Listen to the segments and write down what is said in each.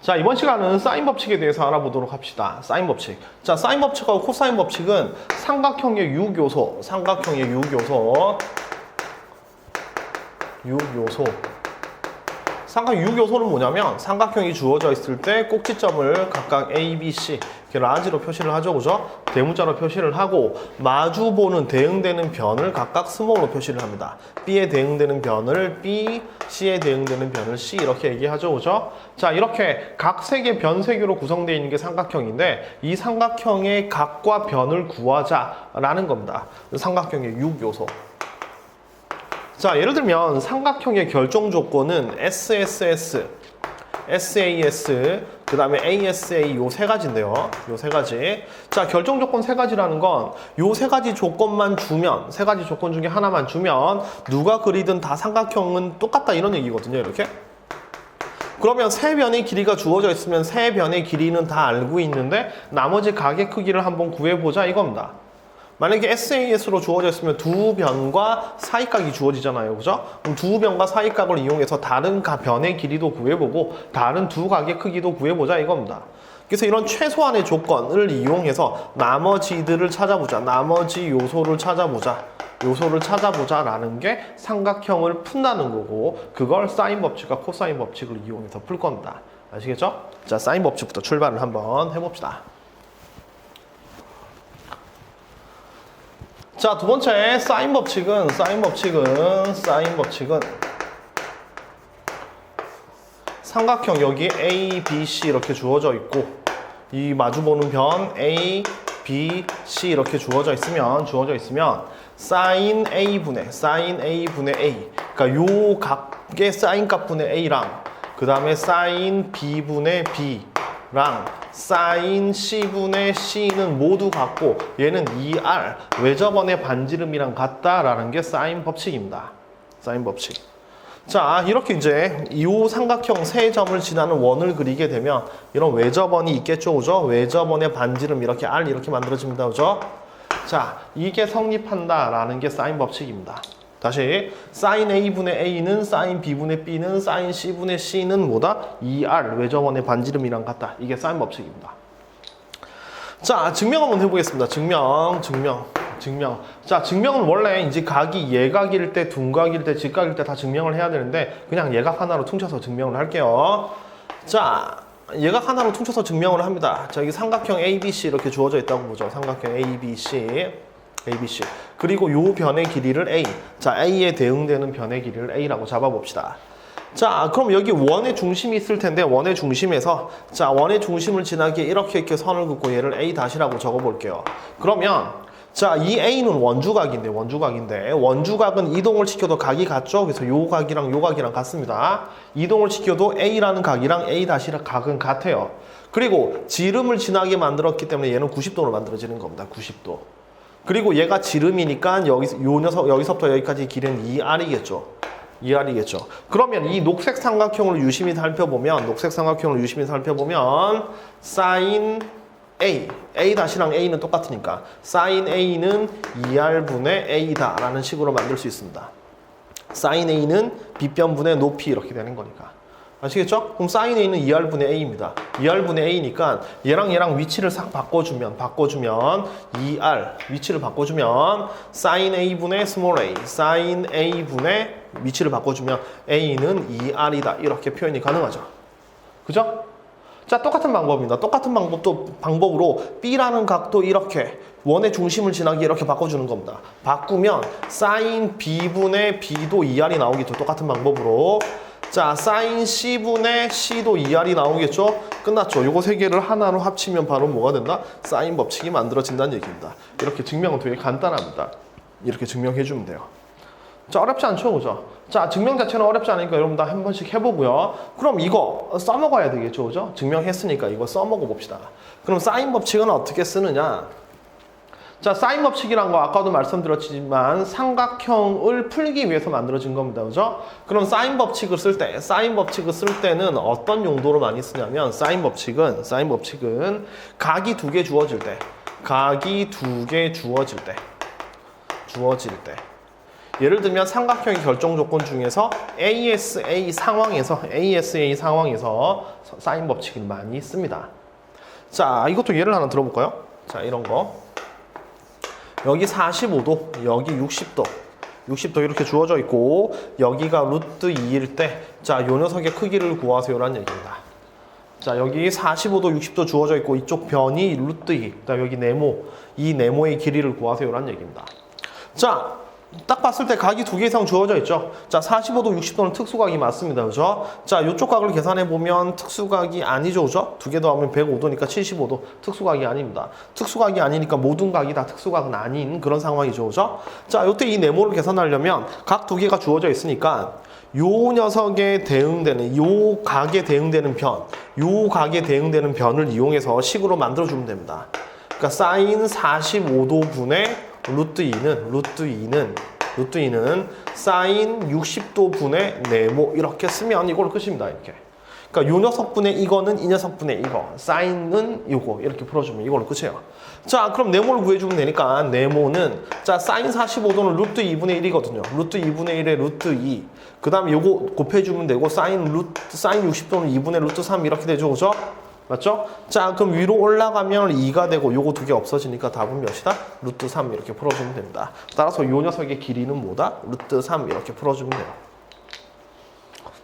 자, 이번 시간은 사인 법칙에 대해서 알아보도록 합시다. 사인 법칙. 자, 사인 법칙하고 코사인 법칙은 삼각형의 6요소, 삼각 6요소는 뭐냐면 삼각형이 주어져 있을 때 꼭지점을 각각 A, B, C 이렇게 라지로 표시를 하죠, 그죠? 대문자로 표시를 하고 마주보는 대응되는 변을 각각 스몰로 표시를 합니다. B에 대응되는 변을 B, C에 대응되는 변을 C 이렇게 얘기하죠, 그죠? 자, 이렇게 각 세 개 변 세 개로 구성되어 있는 게 삼각형인데 이 삼각형의 각과 변을 구하자라는 겁니다. 삼각형의 6요소. 자, 예를 들면 삼각형의 결정 조건은 SSS, SAS, 그 다음에 ASA 요 세 가지인데요. 요 세 가지. 자, 결정 조건 세 가지라는 건 요 세 가지 조건만 주면, 세 가지 조건 중에 하나만 주면 누가 그리든 다 삼각형은 똑같다 이런 얘기거든요, 이렇게. 그러면 세 변의 길이가 주어져 있으면 세 변의 길이는 다 알고 있는데 나머지 각의 크기를 한번 구해보자 이겁니다. 만약에 SAS로 주어져 있으면 두 변과 사이각이 주어지잖아요, 그죠? 그럼 두 변과 사이각을 이용해서 다른 변의 길이도 구해보고 다른 두 각의 크기도 구해보자 이겁니다. 그래서 이런 최소한의 조건을 이용해서 나머지들을 찾아보자, 나머지 요소를 찾아보자 라는 게 삼각형을 푼다는 거고 그걸 사인 법칙과 코사인 법칙을 이용해서 풀 겁니다. 아시겠죠? 자, 사인 법칙부터 출발을 한번 해봅시다. 자, 두 번째 사인 법칙은 삼각형 여기 A, B, C 이렇게 주어져 있고 이 마주보는 변 A, B, C 이렇게 주어져 있으면 사인 A분의 A 그러니까 요 각의 사인 값분의 A랑 그 다음에 사인 B분의 B랑 사인 C분의 C는 모두 같고 얘는 2R 외접원의 반지름이랑 같다라는 게 사인 법칙입니다. 사인 법칙. 자, 이렇게 이제 이 삼각형 세 점을 지나는 원을 그리게 되면 이런 외접원이 있겠죠, 그죠? 외접원의 반지름 이렇게 R 이렇게 만들어집니다, 그죠? 자, 이게 성립한다라는 게 사인 법칙입니다. 다시 사인 A분의 A는 사인 B분의 B는 사인 C분의 C는 뭐다? 2R 외접원의 반지름이랑 같다. 이게 사인 법칙입니다. 자, 증명 한번 해보겠습니다. 증명. 자, 증명은 원래 이제 각이 예각일 때, 둔각일 때, 직각일 때 다 증명을 해야 되는데 그냥 예각 하나로 퉁쳐서 증명을 할게요. 자, 예각 하나로 퉁쳐서 증명을 합니다. 자, 여기 삼각형 ABC 이렇게 주어져 있다고 보죠. 삼각형 ABC. 그리고 요 변의 길이를 A. 자, A에 대응되는 변의 길이를 A라고 잡아봅시다. 자, 그럼 여기 원의 중심이 있을 텐데 원의 중심에서 자, 원의 중심을 지나게 이렇게 선을 긋고 얘를 A 다시라고 적어볼게요. 그러면 자, 이 A는 원주각인데 원주각은 이동을 시켜도 각이 같죠? 그래서 요 각이랑 요 각이랑 같습니다. 이동을 시켜도 A라는 각이랑 A 다시랑 각은 같아요. 그리고 지름을 지나게 만들었기 때문에 얘는 90도로 만들어지는 겁니다. 90도. 그리고 얘가 지름이니까 여기서부터 여기까지 길이는 2R이겠죠. 그러면 이 녹색 삼각형을 유심히 살펴보면 사인 A 다시랑 A는 똑같으니까 사인 A는 2R분의 A다 라는 식으로 만들 수 있습니다. 사인 A는 빗변분의 높이 이렇게 되는 거니까. 아시겠죠? 그럼 사인 A는 2R분의 A입니다. 2R분의 A니까 얘랑 위치를 싹 바꿔주면 2R 위치를 바꿔주면 사인 A분의 스몰 a, 사인 A분의 위치를 바꿔주면 A는 2R이다 이렇게 표현이 가능하죠. 그죠? 자, 똑같은 방법입니다. 똑같은 방법으로 B라는 각도 이렇게 원의 중심을 지나게 이렇게 바꿔주는 겁니다. 바꾸면 사인 B분의 B도 2R이 나오겠죠. 똑같은 방법으로. 자, 사인 C분의 C도 2R이 나오겠죠? 끝났죠? 요거 세 개를 하나로 합치면 바로 뭐가 된다? 사인 법칙이 만들어진다는 얘기입니다. 이렇게 증명은 되게 간단합니다. 이렇게 증명해주면 돼요. 자, 어렵지 않죠, 그죠? 자, 증명 자체는 어렵지 않으니까 여러분 다 한 번씩 해보고요. 그럼 이거 써먹어야 되겠죠, 그죠? 증명했으니까 이거 써먹어 봅시다. 그럼 사인 법칙은 어떻게 쓰느냐? 자, 사인 법칙이란 거 아까도 말씀드렸지만 삼각형을 풀기 위해서 만들어진 겁니다, 그죠? 그럼 사인 법칙을 쓸 때는 어떤 용도로 많이 쓰냐면 사인 법칙은 각이 두 개 주어질 때 예를 들면 삼각형의 결정 조건 중에서 ASA 상황에서 사인 법칙을 많이 씁니다. 자, 이것도 예를 하나 들어볼까요? 자, 이런 거. 여기 45도, 여기 60도. 60도 이렇게 주어져 있고 여기가 루트 2일 때 자, 요 녀석의 크기를 구하세요라는 얘기입니다. 자, 여기 45도, 60도 주어져 있고 이쪽 변이 루트 2, 그다음 여기 네모, 이 네모의 길이를 구하세요라는 얘기입니다. 자, 딱 봤을 때 각이 두 개 이상 주어져 있죠. 자, 45도, 60도는 특수각이 맞습니다. 그죠? 자, 이쪽 각을 계산해 보면 특수각이 아니죠. 그죠? 두 개 더하면 105도니까 75도. 특수각이 아닙니다. 특수각이 아니니까 모든 각이 다 특수각은 아닌 그런 상황이죠. 그죠? 자, 요때 이 네모를 계산하려면 각 두 개가 주어져 있으니까 요 녀석에 대응되는 요 각에 대응되는 변을 이용해서 식으로 만들어 주면 됩니다. 그러니까 사인 45도 분의 루트 2는 사인 60도 분의 네모 이렇게 쓰면 이걸로 끝입니다. 이렇게. 그러니까 요 녀석분의 이거는 이 녀석분의 이거, 사인은 요거 이렇게 풀어주면 이걸로 끝이에요. 자, 그럼 네모를 구해주면 되니까 네모는 자, 사인 45도는 루트 2분의 1이거든요. 루트 2분의 1에 루트 2. 그 다음에 요거 곱해주면 되고 사인 60도는 2분의 루트 3 이렇게 되죠. 그죠? 맞죠? 자, 그럼 위로 올라가면 2가 되고 요거 두 개 없어지니까 답은 몇이다? 루트 3 이렇게 풀어주면 됩니다. 따라서 요 녀석의 길이는 뭐다? 루트 3 이렇게 풀어주면 돼요.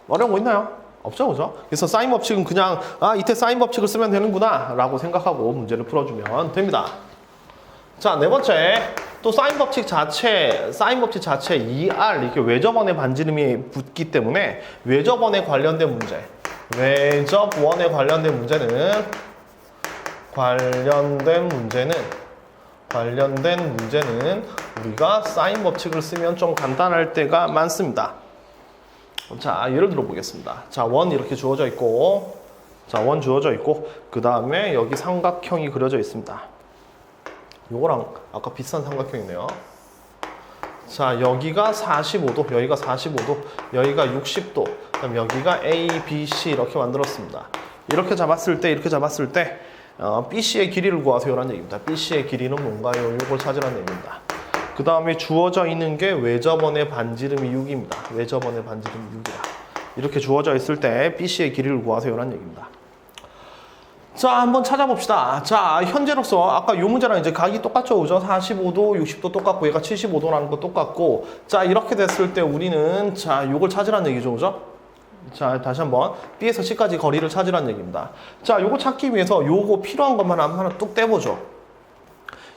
어려운 거 있나요? 없죠, 그죠? 그래서 사인 법칙은 그냥 이때 사인 법칙을 쓰면 되는구나 라고 생각하고 문제를 풀어주면 됩니다. 자, 네 번째 또 사인 법칙 자체 ER 이렇게 외접원의 반지름이 붙기 때문에 외접원에 관련된 문제 외접원에 관련된 문제는 우리가 사인 법칙을 쓰면 좀 간단할 때가 많습니다. 자, 예를 들어 보겠습니다. 자, 원 이렇게 주어져 있고 그 다음에 여기 삼각형이 그려져 있습니다. 요거랑 아까 비슷한 삼각형이네요. 자, 여기가 45도, 여기가 60도, 그다음 여기가 A, B, C 이렇게 만들었습니다. 이렇게 잡았을 때 BC의 길이를 구하세요라는 얘기입니다. BC의 길이는 뭔가요? 이걸 찾으라는 얘기입니다. 그 다음에 주어져 있는 게 외접원의 반지름이 6입니다. 외접원의 반지름이 6이다. 이렇게 주어져 있을 때 BC의 길이를 구하세요라는 얘기입니다. 자, 한번 찾아봅시다. 자, 현재로서 아까 요 문제랑 이제 각이 똑같죠, 그죠? 45도, 60도 똑같고 얘가 75도라는 거 똑같고 자, 이렇게 됐을 때 우리는 자, 요걸 찾으라는 얘기죠, 그죠? 자, 다시 한번 B에서 C까지 거리를 찾으라는 얘기입니다. 자, 요거 찾기 위해서 요거 필요한 것만 하나 뚝 떼보죠.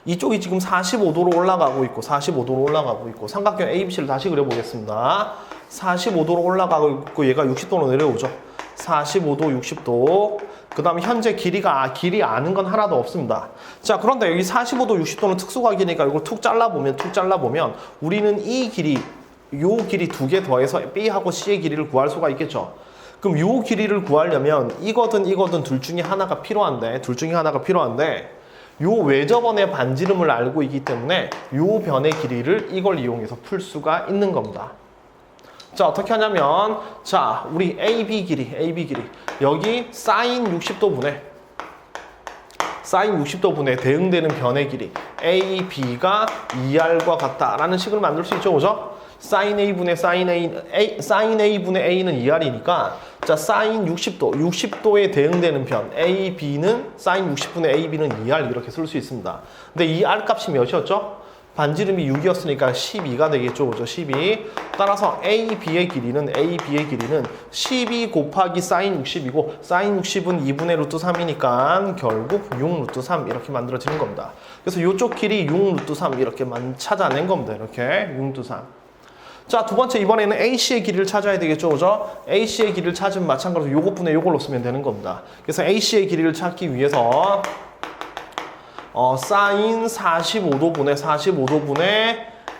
이쪽이 지금 45도로 올라가고 있고 삼각형 ABC를 다시 그려보겠습니다. 45도로 올라가고 있고 얘가 60도로 내려오죠. 45도, 60도. 그 다음에 현재 길이 아는 건 하나도 없습니다. 자, 그런데 여기 45도, 60도는 특수각이니까 이걸 툭 잘라보면 우리는 이 길이, 요 길이 두 개 더해서 B하고 C의 길이를 구할 수가 있겠죠. 그럼 요 길이를 구하려면 이거든 둘 중에 하나가 필요한데 요 외접원의 반지름을 알고 있기 때문에 요 변의 길이를 이걸 이용해서 풀 수가 있는 겁니다. 자, 어떻게 하냐면 자, 우리 AB 길이 여기 사인 60도 분에 대응되는 변의 길이 AB가 2R과 같다라는 식을 만들 수 있죠, 그죠? 사인 A분의 A는 2R이니까 자, 사인 60도에 대응되는 변 AB는 사인 60분의 AB는 2R 이렇게 쓸 수 있습니다. 근데 이 R 값이 몇이었죠? 반지름이 6이었으니까 12가 되겠죠, 그죠? 12. 따라서 AB의 길이는 12 곱하기 사인 60이고 사인 60은 2분의 루트 3이니까 결국 6 루트 3 이렇게 만들어지는 겁니다. 그래서 이쪽 길이 6 루트 3 이렇게만 찾아낸 겁니다. 이렇게 6 루트 3. 자, 두 번째 이번에는 AC의 길이를 찾아야 되겠죠, 그죠? AC의 길이를 찾으면 마찬가지로 요것분의 요걸로 쓰면 되는 겁니다. 그래서 AC의 길이를 찾기 위해서 사인 45도분의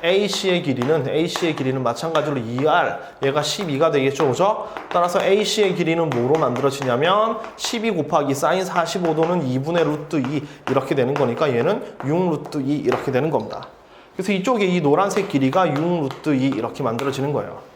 AC의 길이는 마찬가지로 2R, 얘가 12가 되겠죠, 그죠? 따라서 AC의 길이는 뭐로 만들어지냐면 12 곱하기 사인 45도는 2분의 루트 2 이렇게 되는 거니까 얘는 6 루트 2 이렇게 되는 겁니다. 그래서 이쪽에 이 노란색 길이가 6 루트 2 이렇게 만들어지는 거예요.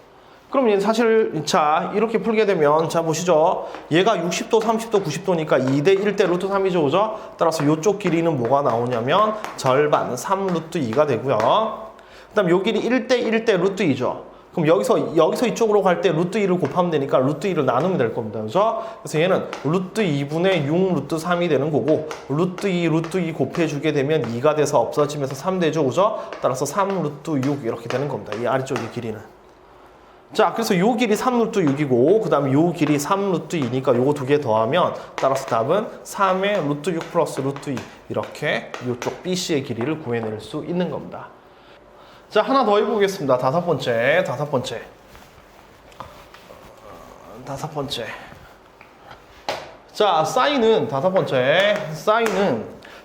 그럼 사실 자, 이렇게 풀게 되면 자, 보시죠. 얘가 60도, 30도, 90도니까 2대 1대 루트 3이죠, 그죠? 따라서 이쪽 길이는 뭐가 나오냐면 절반 3 루트 2가 되고요. 그다음 요 길이 1대 1대 루트 2죠. 그럼 여기서 이쪽으로 갈 때 루트 2를 곱하면 되니까 루트 2를 나누면 될 겁니다. 그죠? 그래서 얘는 루트 2분의 6 루트 3이 되는 거고, 루트 2 곱해주게 되면 2가 돼서 없어지면서 3 되죠. 그죠? 따라서 3 루트 6 이렇게 되는 겁니다. 이 아래쪽의 길이는. 자, 그래서 요 길이 3 루트 6이고, 그 다음에 요 길이 3 루트 2니까 요거 두 개 더하면, 따라서 답은 3의 루트 6 플러스 루트 2. 이렇게 요쪽 BC의 길이를 구해낼 수 있는 겁니다. 자, 하나 더 해보겠습니다. 다섯 번째. 자, 사인은 다섯 번째.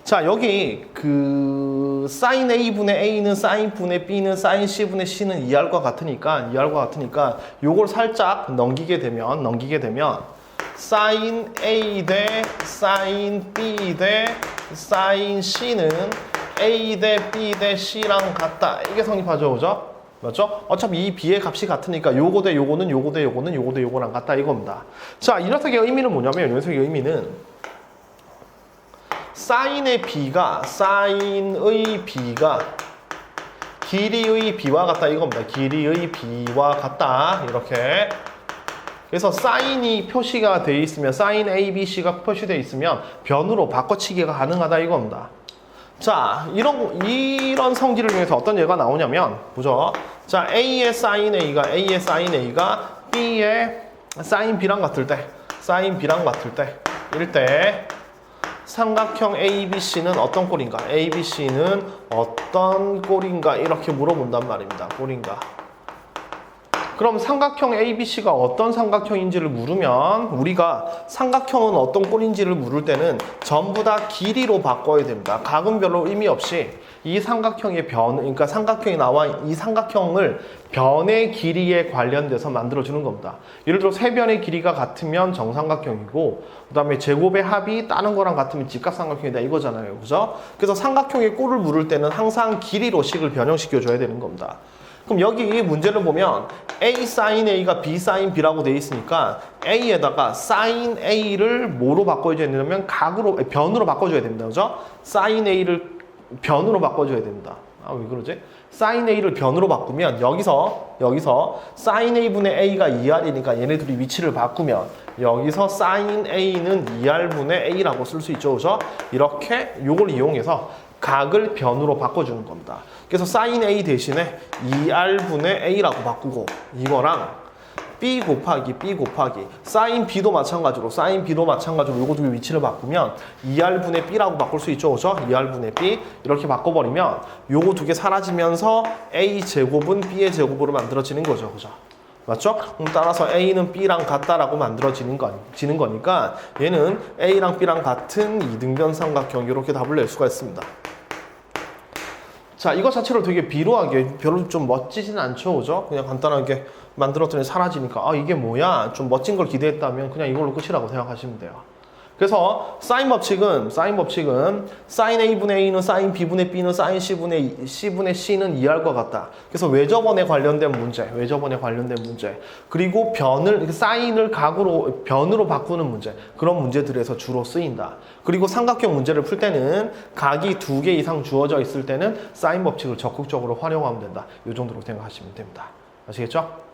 자, 여기 사인 A분의 A는 사인분의 B는 사인 C분의 C는 2R과 같으니까 요걸 살짝 넘기게 되면 사인 A 대 사인 B 대 사인 C는 A 대 B 대 C랑 같다. 이게 성립하죠. 그죠? 맞죠? 어차피 이 B의 값이 같으니까 요거 대 요거는 요거 대 요거는 요거 대 요거랑 같다 이겁니다. 자, 이 녀석의 의미는 뭐냐면, 이 녀석의 의미는 사인의 B가 길이의 B와 같다 이겁니다. 길이의 B와 같다. 이렇게. 그래서 사인이 표시가 되어 있으면, 사인 A, B, C가 표시되어 있으면 변으로 바꿔치기가 가능하다 이겁니다. 자, 이런 성질을 이용해서 어떤 예가 나오냐면, 보죠. 자, A의 사인 A가 B의 사인 B랑 같을 때, 이럴 때 삼각형 ABC는 어떤 꼴인가? ABC는 어떤 꼴인가? 이렇게 물어본단 말입니다. 꼴인가? 그럼 삼각형 ABC가 어떤 삼각형인지를 물으면, 우리가 삼각형은 어떤 꼴인지를 물을 때는 전부 다 길이로 바꿔야 됩니다. 각은 별로 의미 없이 이 삼각형의 그러니까 삼각형이 나와 이 삼각형을 변의 길이에 관련돼서 만들어주는 겁니다. 예를 들어 세 변의 길이가 같으면 정삼각형이고, 그 다음에 제곱의 합이 다른 거랑 같으면 직각삼각형이다 이거잖아요. 그죠? 그래서 삼각형의 꼴을 물을 때는 항상 길이로 식을 변형시켜줘야 되는 겁니다. 그럼 여기 문제를 보면 A sin A가 B sin B라고 되어 있으니까 A에다가 sin A를 뭐로 바꿔줘야 되냐면 변으로 바꿔줘야 됩니다. 그죠? sin A를 변으로 바꿔줘야 됩니다. 아, 왜 그러지? sin A를 변으로 바꾸면 여기서 sin A분의 A가 2R이니까 얘네 둘이 위치를 바꾸면 여기서 sin A는 2R분의 A라고 쓸 수 있죠. 그죠? 이렇게 요걸 이용해서 각을 변으로 바꿔주는 겁니다. 그래서 sin A 대신에 2R분의 A라고 바꾸고, 이거랑 B 곱하기 sin B도 마찬가지로 요거 두 개 위치를 바꾸면 2R분의 B라고 바꿀 수 있죠. 그죠? 2R분의 B 이렇게 바꿔버리면 요거 두 개 사라지면서 A 제곱은 B의 제곱으로 만들어지는 거죠. 그죠? 맞죠? 따라서 A는 B랑 같다라고 만들어지는 거니까 얘는 A랑 B랑 같은 이등변 삼각형, 이렇게 답을 낼 수가 있습니다. 자, 이거 자체로 되게 비루하게 별로 좀 멋지진 않죠. 그죠? 그냥 간단하게 만들었더니 사라지니까 이게 뭐야? 좀 멋진 걸 기대했다면 그냥 이걸로 끝이라고 생각하시면 돼요. 그래서 사인 법칙은 사인 A분의 A는 사인 B분의 B는 사인 C분의 C는 2R과 같다. 그래서 외접원에 관련된 문제, 그리고 사인을 변으로 바꾸는 문제, 그런 문제들에서 주로 쓰인다. 그리고 삼각형 문제를 풀 때는 각이 2개 이상 주어져 있을 때는 사인 법칙을 적극적으로 활용하면 된다. 이 정도로 생각하시면 됩니다. 아시겠죠?